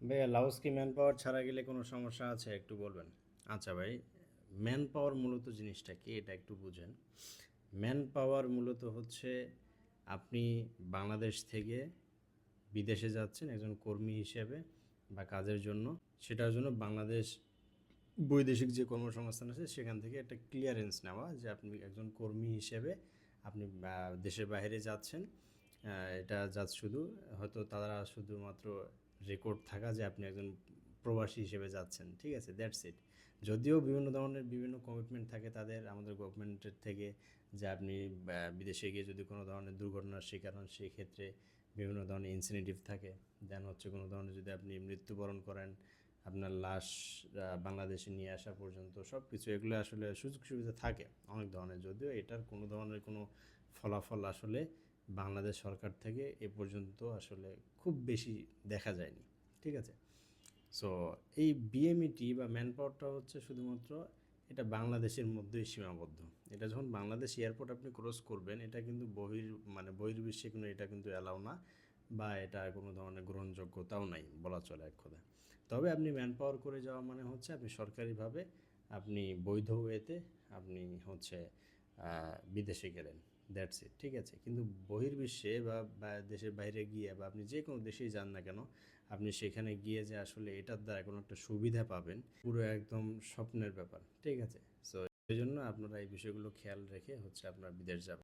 ভাইয়া লাওস কি man power ছাড়া গেলে কোনো সমস্যা আছে একটু বলবেন? আচ্ছা ভাই, ম্যান পাওয়ার মূলত জিনিসটা কি এটা একটু বুঝেন। ম্যান পাওয়ার মূলত হচ্ছে আপনি বাংলাদেশ থেকে বিদেশে যাচ্ছেন একজন কর্মী হিসেবে বা কাজের জন্য। সেটার জন্য বাংলাদেশ বৈদেশিক যে কর্মসংস্থান আছে সেখান থেকে একটা ক্লিয়ারেন্স নেওয়া যে আপনি একজন কর্মী হিসেবে আপনি দেশের বাইরে যাচ্ছেন। এটা জাস্ট শুধু হয়তো তারা শুধুমাত্র রেকর্ড থাকা যে আপনি একজন প্রবাসী হিসেবে যাচ্ছেন, ঠিক আছে, দ্যাটস ইট। যদিও বিভিন্ন ধরনের বিভিন্ন কমিটমেন্ট থাকে তাদের আমাদের গভর্নমেন্টের থেকে, যে আপনি বিদেশে গিয়ে যদি কোনো ধরনের দুর্ঘটনার শিকার হন সেই ক্ষেত্রে বিভিন্ন ধরনের ইনসেনটিভ থাকে। দেন হচ্ছে কোনো ধরনের যদি আপনি মৃত্যুবরণ করেন, আপনার লাশ বাংলাদেশে নিয়ে আসা পর্যন্ত সব কিছু এগুলো আসলে সুযোগ সুবিধা থাকে অনেক ধরনের, যদিও এটার কোনো ধরনের কোনো ফলাফল আসলে বাংলাদেশ সরকার থেকে এ পর্যন্ত আসলে খুব বেশি দেখা যায়নি, ঠিক আছে। সো এই বিএমইটি বা ম্যান পাওয়ারটা হচ্ছে শুধুমাত্র এটা বাংলাদেশের মধ্যেই সীমাবদ্ধ। এটা যখন বাংলাদেশ এয়ারপোর্ট আপনি ক্রস করবেন, এটা কিন্তু বহির্বিশ্বে কোনো এটা কিন্তু অ্যালাউ না, বা এটা কোনো ধরনের গ্রহণযোগ্যতাও নাই বলা চলে এক কথায়। তবে আপনি ম্যান পাওয়ার করে যাওয়া মানে হচ্ছে আপনি সরকারিভাবে আপনি বৈধ ওয়েতে আপনি হচ্ছে বিদেশে গেলেন, দ্যাটস ইট, ঠিক আছে। কিন্তু বহির্বিশ্বে বা দেশের বাইরে গিয়ে বা আপনি যে কোনো দেশেই যান না কেন, আপনি সেখানে গিয়ে যে আসলে এটার দ্বারা কোনো একটা সুবিধা পাবেন পুরো একদম স্বপ্নের ব্যাপার, ঠিক আছে। সো এই জন্য আপনারা এই বিষয়গুলো খেয়াল রেখে হচ্ছে আপনার বিদেশ যাবেন।